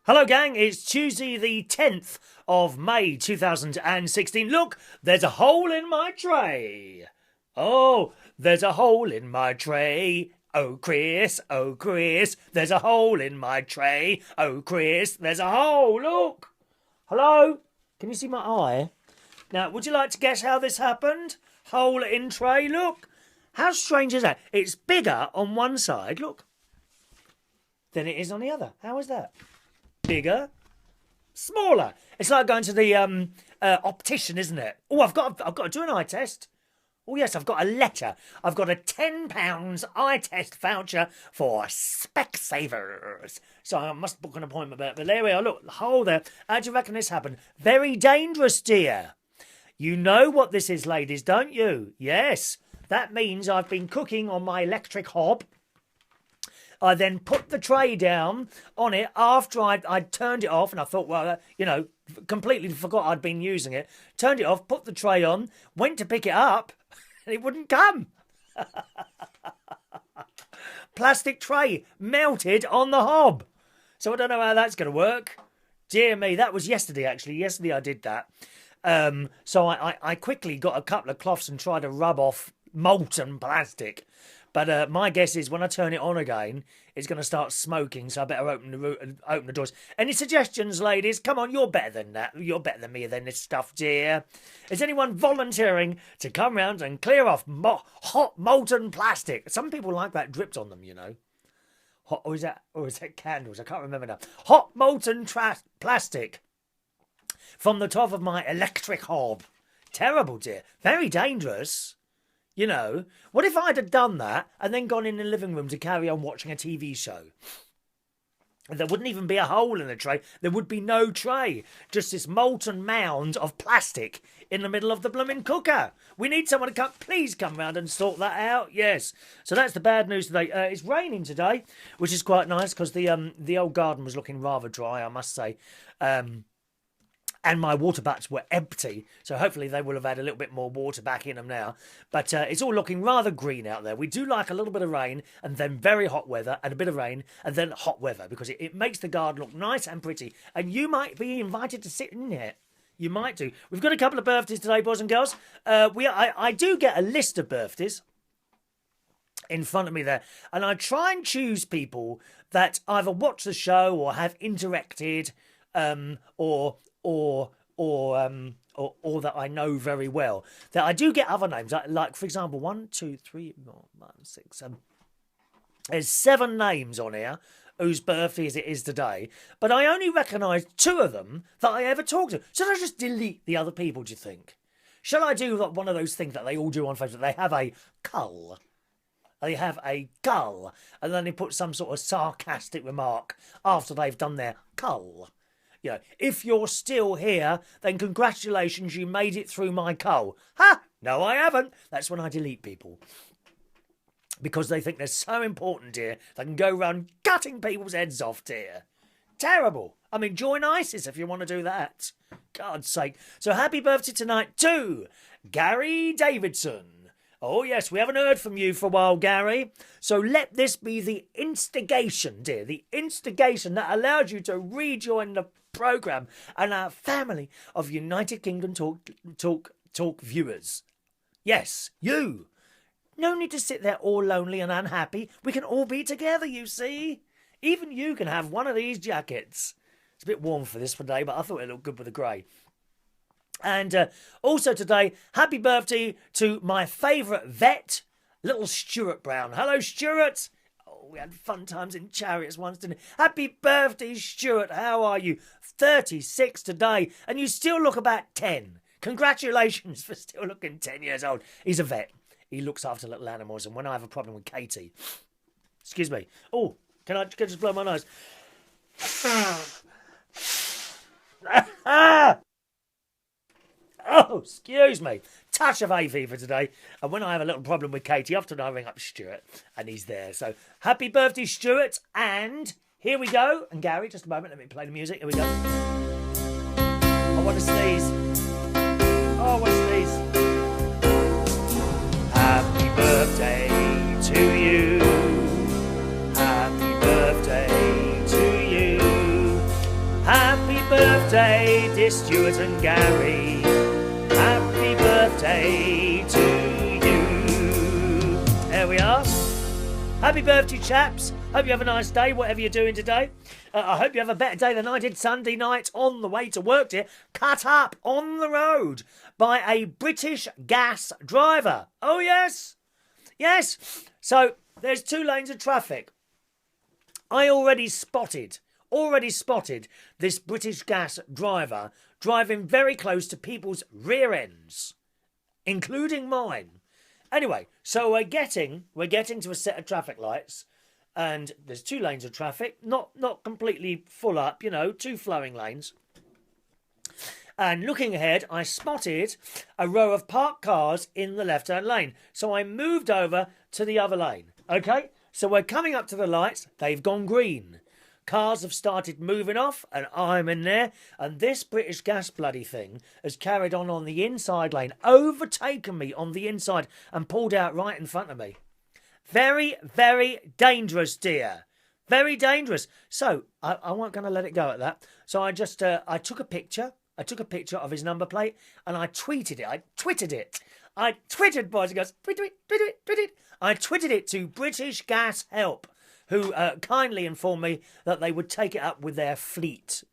Hello, gang. It's Tuesday, the 10th of May 2016. Look, there's a hole in my tray. Oh, there's a hole in my tray. Oh, Chris, there's a hole in my tray. Oh, Chris, there's a hole. Look. Hello? Can you see my eye? Now, would you like to guess how this happened? Hole in tray, look. How strange is that? It's bigger on one side, look, than it is on the other. How is that? Bigger, smaller. It's like going to the optician, isn't it? Oh, I've got to do an eye test. Oh yes, I've got a letter. I've got a £10 eye test voucher for Specsavers. So I must book an appointment. But there we are. Look, the hole there. How do you reckon this happened? Very dangerous, dear. You know what this is, ladies, don't you? Yes. That means I've been cooking on my electric hob. I then put the tray down on it after I'd turned it off, and I thought, well, completely forgot I'd been using it. Turned it off, put the tray on, went to pick it up, and it wouldn't come. Plastic tray melted on the hob. So I don't know how that's going to work. Dear me, that was yesterday, actually. Yesterday I did that. So I quickly got a couple of cloths and tried to rub off molten plastic. But my guess is when I turn it on again, it's going to start smoking, so I better open the doors. Any suggestions, ladies? Come on, you're better than that. You're better than me than this stuff, dear. Is anyone volunteering to come round and clear off hot molten plastic? Some people like that dripped on them, you know. Hot, or is that candles? I can't remember now. Hot molten plastic from the top of my electric hob. Terrible, dear. Very dangerous. You know, what if I'd have done that and then gone in the living room to carry on watching a TV show? There wouldn't even be a hole in the tray. There would be no tray. Just this molten mound of plastic in the middle of the blooming cooker. We need someone to please come round and sort that out. Yes. So that's the bad news today. It's raining today, which is quite nice because the old garden was looking rather dry, I must say. And my water butts were empty, so hopefully they will have had a little bit more water back in them now. But it's all looking rather green out there. We do like a little bit of rain, and then very hot weather, and a bit of rain, and then hot weather, because it makes the garden look nice and pretty. And you might be invited to sit in here. You might do. We've got a couple of birthdays today, boys and girls. I do get a list of birthdays in front of me there, and I try and choose people that either watch the show or have interacted, or that I know very well. That I do get other names, like for example, 1, 2, 3, 4, 5, 6, 7. There's 7 names on here whose birthdays it is today, but I only recognise 2 of them that I ever talk to. Should I just delete the other people, do you think? Shall I do one of those things that they all do on Facebook? They have a cull. They have a cull, and then they put some sort of sarcastic remark after they've done their cull. You know, if you're still here, then congratulations, you made it through my cull. Ha! No, I haven't. That's when I delete people. Because they think they're so important, dear, they can go around cutting people's heads off, dear. Terrible. I mean, join ISIS if you want to do that. God's sake. So happy birthday tonight to Gary Davidson. Oh, yes, we haven't heard from you for a while, Gary. So let this be the instigation, dear, the instigation that allows you to rejoin the programme and our family of United Kingdom talk viewers. Yes, you. No need to sit there all lonely and unhappy. We can all be together, you see. Even you can have one of these jackets. It's a bit warm for this today, but I thought it looked good with the grey. And also today, happy birthday to my favourite vet, little Stuart Brown. Hello, Stuart. Oh, we had fun times in chariots once, didn't we? Happy birthday, Stuart. How are you? 36 today, and you still look about 10. Congratulations for still looking 10 years old. He's a vet. He looks after little animals, and when I have a problem with Katie... Excuse me. Oh, can I just blow my nose? Oh, excuse me. Touch of hay fever today. And when I have a little problem with Katie, often I ring up Stuart, and he's there. So, happy birthday, Stuart. And here we go. And Gary, just a moment. Let me play the music. Here we go. I want to sneeze. Oh, I want to sneeze. Happy birthday to you. Happy birthday to you. birthday, dear Stuart and Gary. Happy birthday to you. There we are. Happy birthday, chaps. Hope you have a nice day, whatever you're doing today. I hope you have a better day than I did Sunday night on the way to work here, cut up on the road by a British gas driver. Oh, yes. Yes. So there's 2 lanes of traffic. I already spotted this British gas driver driving very close to people's rear ends, including mine. Anyway, so we're getting to a set of traffic lights, and there's 2 lanes of traffic, not completely full up, 2 flowing lanes. And looking ahead, I spotted a row of parked cars in the left-hand lane. So I moved over to the other lane. Okay? So we're coming up to the lights. They've gone green. Cars have started moving off, and I'm in there. And this British gas bloody thing has carried on the inside lane, overtaken me on the inside, and pulled out right in front of me. Very, very dangerous, dear. Very dangerous. So I wasn't going to let it go at that. So I just I took a picture. I took a picture of his number plate and I tweeted it. I twittered it. I twittered, boys and girls. Tweet it. I twittered it to British Gas Help, who kindly informed me that they would take it up with their fleet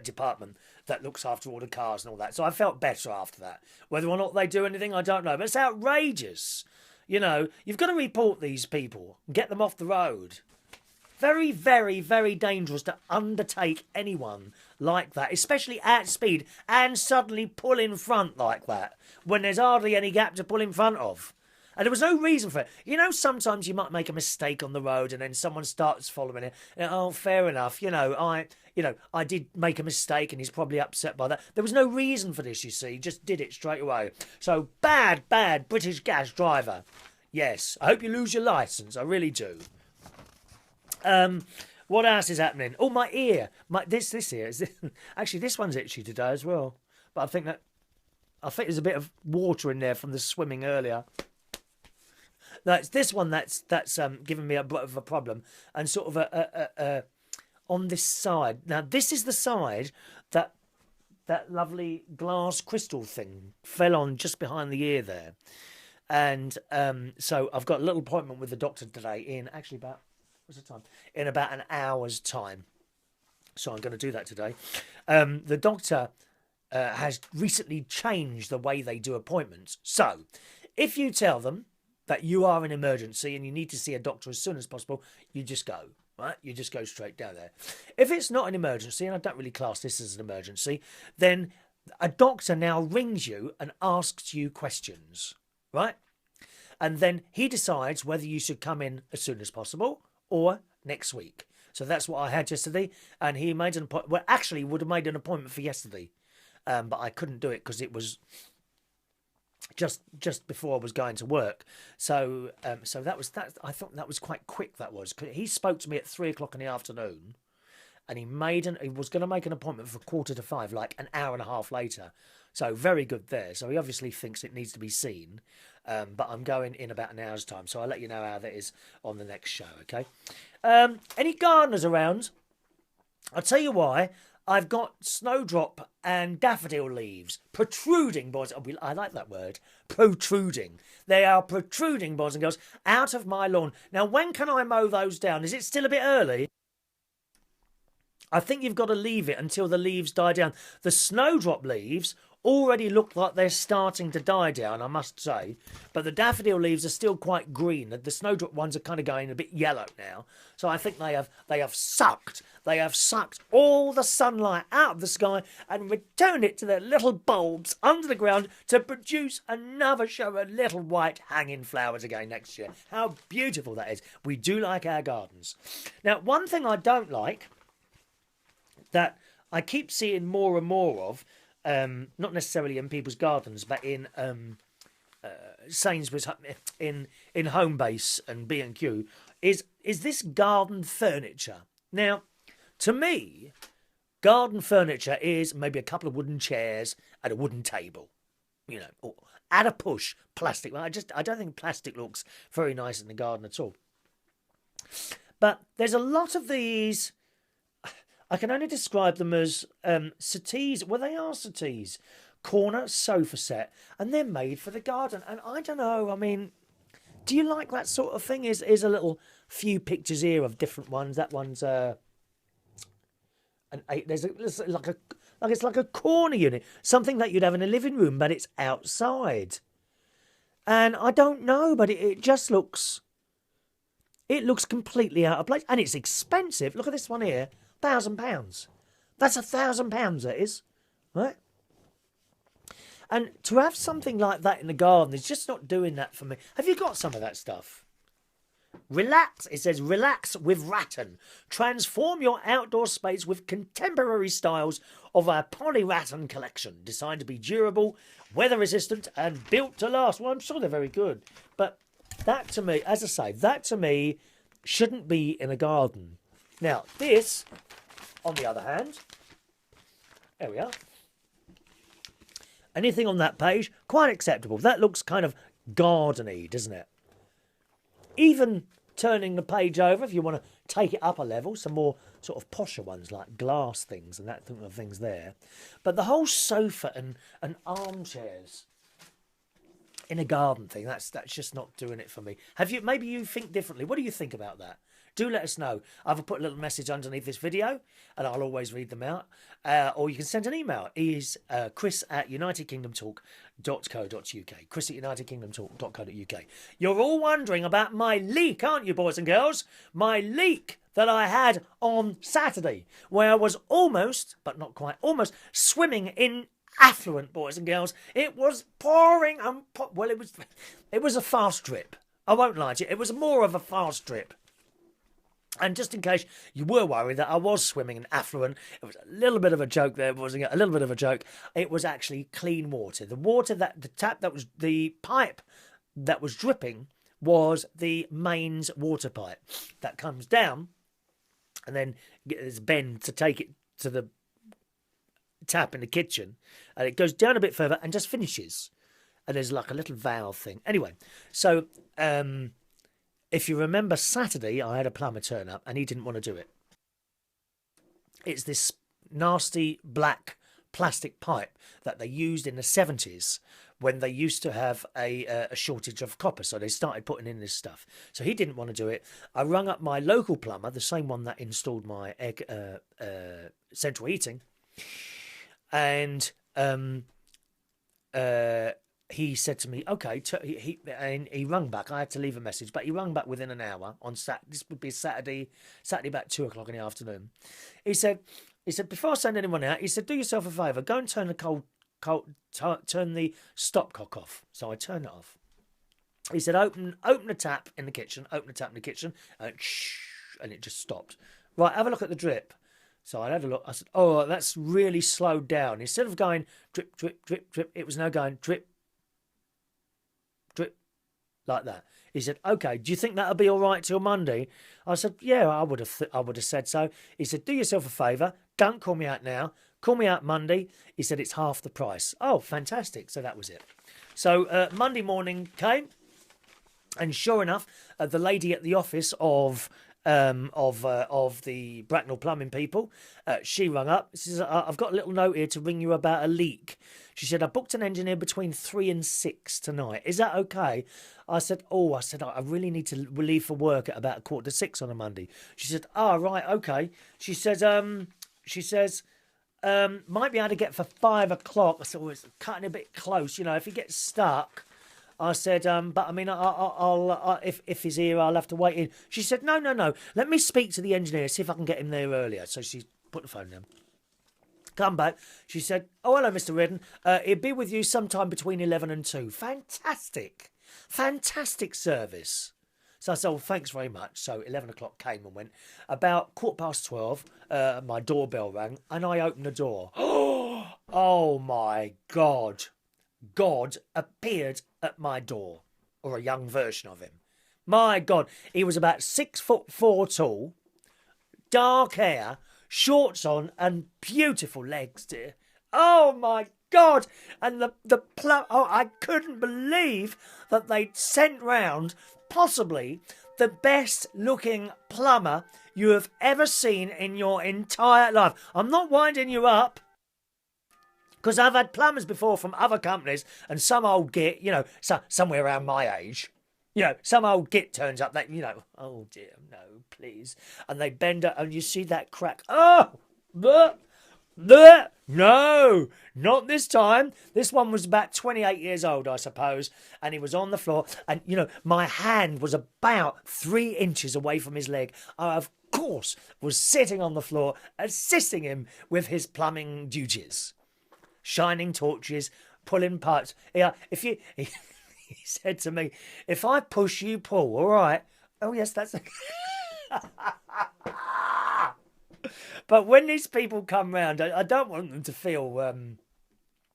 department that looks after all the cars and all that. So I felt better after that. Whether or not they do anything, I don't know. But it's outrageous. You've got to report these people and get them off the road. Very, very, very dangerous to undertake anyone like that, especially at speed, and suddenly pull in front like that when there's hardly any gap to pull in front of. And there was no reason for it. Sometimes you might make a mistake on the road and then someone starts following it. Oh, fair enough. I did make a mistake and he's probably upset by that. There was no reason for this, you see. Just did it straight away. So bad British gas driver. Yes, I hope you lose your licence. I really do. What else is happening? Oh, my ear. This ear. Actually, this one's itchy today as well. But I think there's a bit of water in there from the swimming earlier. No, it's this one that's giving me a bit of a problem, and sort of a on this side. Now, this is the side that lovely glass crystal thing fell on just behind the ear there, and so I've got a little appointment with the doctor today in actually about what's the time? In about an hour's time. So I'm going to do that today. The doctor has recently changed the way they do appointments. So if you tell them that you are an emergency and you need to see a doctor as soon as possible, you just go, right? You just go straight down there. If it's not an emergency, and I don't really class this as an emergency, then a doctor now rings you and asks you questions, right? And then he decides whether you should come in as soon as possible or next week. So that's what I had yesterday, and he made an appointment. Well, actually, would have made an appointment for yesterday, but I couldn't do it because it was just before I was going to work. So that was that. I thought that was quite quick. That was. He spoke to me at 3:00 in the afternoon, and he was going to make an appointment for 4:45, like an hour and a half later. So very good there. So he obviously thinks it needs to be seen. But I'm going in about an hour's time, so I'll let you know how that is on the next show, okay? Any gardeners around? I'll tell you why. I've got snowdrop and daffodil leaves protruding, boys. Oh, I like that word, protruding. They are protruding, boys and girls, out of my lawn. Now, when can I mow those down? Is it still a bit early? I think you've got to leave it until the leaves die down. The snowdrop leaves already look like they're starting to die down, I must say. But the daffodil leaves are still quite green. The snowdrop ones are kind of going a bit yellow now. So I think they have sucked all the sunlight out of the sky and returned it to their little bulbs under the ground to produce another show of little white hanging flowers again next year. How beautiful that is. We do like our gardens. Now, one thing I don't like that I keep seeing more and more of, not necessarily in people's gardens, but in Sainsbury's, in Homebase and B&Q, is this garden furniture. Now, to me, garden furniture is maybe a couple of wooden chairs and a wooden table, or at a push, plastic. I don't think plastic looks very nice in the garden at all. But there's a lot of these. I can only describe them as settees. Well, they are settees. Corner sofa set. And they're made for the garden. And I don't know, I mean, do you like that sort of thing? Is a little few pictures here of different ones. That one's an 8. It's like a corner unit. Something that you'd have in a living room, but it's outside. And I don't know, but it just looks... It looks completely out of place. And it's expensive. Look at this one here. £1,000. That's £1,000, that is. Right? And to have something like that in the garden is just not doing that for me. Have you got some of that stuff? Relax. It says, relax with rattan. Transform your outdoor space with contemporary styles of our poly rattan collection. Designed to be durable, weather resistant and built to last. Well, I'm sure they're very good. But that to me, as I say, that to me shouldn't be in a garden. Now, this, on the other hand, there we are. Anything on that page, quite acceptable. That looks kind of gardeny, doesn't it? Even turning the page over, if you want to take it up a level, some more sort of posher ones like glass things and that sort of things there. But the whole sofa and armchairs in a garden thing, that's just not doing it for me. Maybe you think differently. What do you think about that? Do let us know. I've put a little message underneath this video and I'll always read them out. Or you can send an email. It is chris@unitedkingdomtalk.co.uk. chris@unitedkingdomtalk.co.uk. You're all wondering about my leak, aren't you, boys and girls? My leak that I had on Saturday, where I was almost, but not quite, almost swimming in affluent, boys and girls. It was pouring and well, it was a fast drip. I won't lie to you. It was more of a fast drip. And just in case you were worried that I was swimming in affluent, it was a little bit of a joke there, wasn't it? A little bit of a joke. It was actually clean water. The pipe that was dripping was the mains water pipe that comes down and then there's a bend to take it to the tap in the kitchen, and it goes down a bit further and just finishes. And there's like a little valve thing. Anyway, so if you remember Saturday, I had a plumber turn up and he didn't want to do it. It's this nasty black plastic pipe that they used in the 70s when they used to have a shortage of copper. So they started putting in this stuff. So he didn't want to do it. I rung up my local plumber, the same one that installed my central heating. And he said to me, okay, he rung back. I had to leave a message, but he rung back within an hour on this would be Saturday about 2:00 in the afternoon. He said, before I send anyone out, he said, do yourself a favour, go and turn the turn the stopcock off. So I turned it off. He said, open the tap in the kitchen, and it just stopped. Right, have a look at the drip. So I had a look. I said, oh, that's really slowed down. Instead of going drip, drip, drip, drip, it was now going drip, drip, like that. He said, okay, do you think that'll be all right till Monday? I said, yeah, I would have said so. He said, do yourself a favour, don't call me out now. Call me out Monday. He said, it's half the price. Oh, fantastic. So that was it. So Monday morning came, and sure enough, the lady at the office of the Bracknell plumbing people, she rung up. She says, I've got a little note here to ring you about a leak. She said, I booked an engineer between 3 and 6 tonight. Is that okay? I said, I really need to leave for work at about 5:45 on a Monday. She said, right, okay. She says, might be able to get for 5 o'clock. I said, it's cutting a bit close, if he gets stuck. I said, but I mean, I'll if he's here, I'll have to wait in. She said, no. Let me speak to the engineer, see if I can get him there earlier. So she put the phone down. Come back. She said, oh, hello, Mr. Redden. He'll be with you sometime between 11 and 2. Fantastic service. So I said, well, thanks very much. So 11 o'clock came and went. About 12:15, my doorbell rang and I opened the door. Oh, my God. God appeared at my door, or a young version of him. My God, he was about 6'4" tall, dark hair, shorts on, and beautiful legs, dear. Oh my God! And I couldn't believe that they'd sent round possibly the best looking plumber you have ever seen in your entire life. I'm not winding you up, because I've had plumbers before from other companies, and some old git, somewhere around my age, some old git turns up that, oh dear, no, please. And they bend it, and you see that crack. Oh, no, not this time. This one was about 28 years old, I suppose, and he was on the floor, and, my hand was about 3 inches away from his leg. I, of course, was sitting on the floor, assisting him with his plumbing duties. Shining torches, pulling parts. Yeah, he said to me, if I push, you pull, all right? Oh, yes, that's... But when these people come round, I don't want them to feel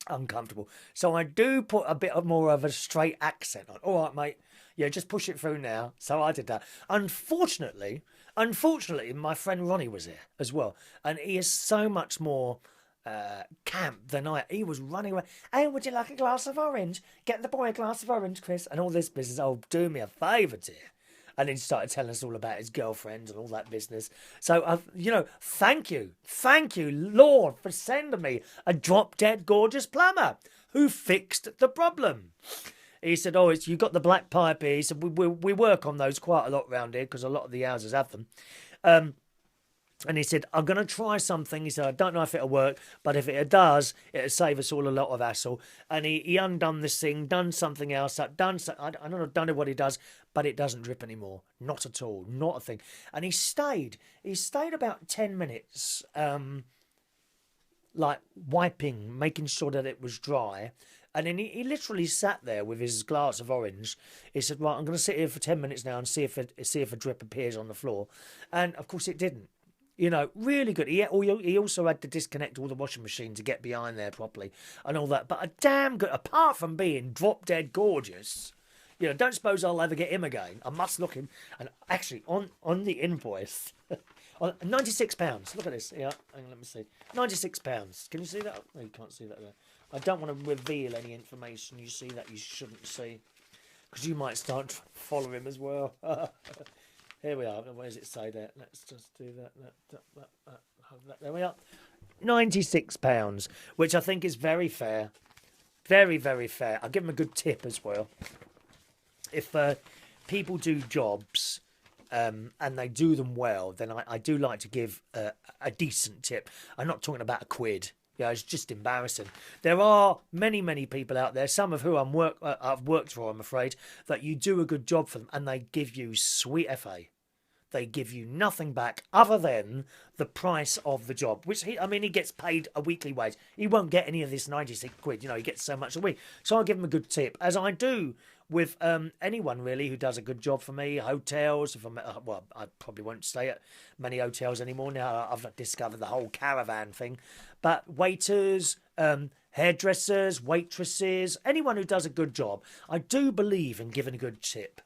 uncomfortable. So I do put a bit more of a straight accent on. All right, mate. Yeah, just push it through now. So I did that. Unfortunately, my friend Ronnie was there as well. And he is so much more... camp than he was running away. Hey, would you like a glass of orange? Get the boy a glass of orange, Chris. And all this business. Oh, do me a favour, dear. And then he started telling us all about his girlfriend and all that business. So, thank you, Lord, for sending me a drop-dead gorgeous plumber who fixed the problem. He said, oh, you got the black pipe here. He said, we work on those quite a lot round here because a lot of the houses have them. And he said, I'm going to try something. He said, I don't know if it'll work, but if it does, it'll save us all a lot of hassle. And he undone this thing, done something else, I don't know what he does, but it doesn't drip anymore. Not at all, not a thing. And he stayed about 10 minutes, like wiping, making sure that it was dry. And then he literally sat there with his glass of orange. He said, right, I'm going to sit here for 10 minutes now and see if a drip appears on the floor. And, of course, it didn't. Really good. He also had to disconnect all the washing machine to get behind there properly and all that. But a damn good, apart from being drop-dead gorgeous, don't suppose I'll ever get him again. I must look him. And actually, on the invoice, £96. Look at this. Yeah, hang on, let me see. £96. Can you see that? No, you can't see that there. I don't want to reveal any information you see that you shouldn't see, because you might start to follow him as well. Here we are. Where does it say there? Let's just do that. There we are. £96, which I think is very fair. Very, very fair. I'll give him a good tip as well. If people do jobs and they do them well, then I do like to give a decent tip. I'm not talking about a quid. Yeah, it's just embarrassing. There are many, many people out there, some of who I've worked for, I'm afraid, that you do a good job for them and they give you sweet FA. They give you nothing back other than the price of the job, which he gets paid a weekly wage. He won't get any of this 96 quid. He gets so much a week. So I'll give him a good tip, as I do with anyone really who does a good job for me. Hotels, I probably won't stay at many hotels anymore now. I've discovered the whole caravan thing. But waiters, hairdressers, waitresses, anyone who does a good job, I do believe in giving a good tip.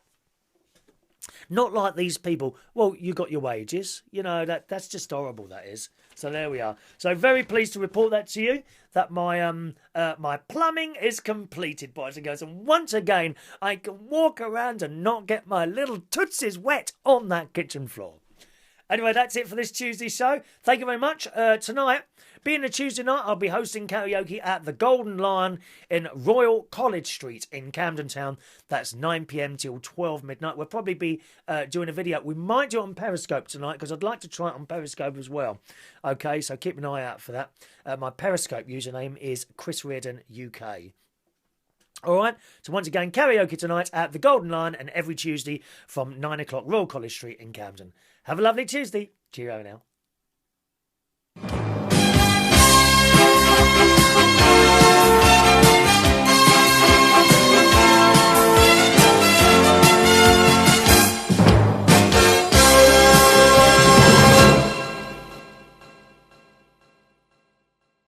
Not like these people, well, you got your wages. That's just horrible, that is. So there we are. So very pleased to report that to you, that my plumbing is completed, boys and girls. And once again, I can walk around and not get my little tootsies wet on that kitchen floor. Anyway, that's it for this Tuesday show. Thank you very much. Tonight, being a Tuesday night, I'll be hosting karaoke at the Golden Lion in Royal College Street in Camden Town. That's 9 p.m. till 12 midnight. We'll probably be doing a video. We might do it on Periscope tonight, because I'd like to try it on Periscope as well. Okay, so keep an eye out for that. My Periscope username is Chris Reardon UK. All right, so once again, karaoke tonight at the Golden Lion, and every Tuesday from 9 o'clock, Royal College Street in Camden. Have a lovely Tuesday. Cheerio now.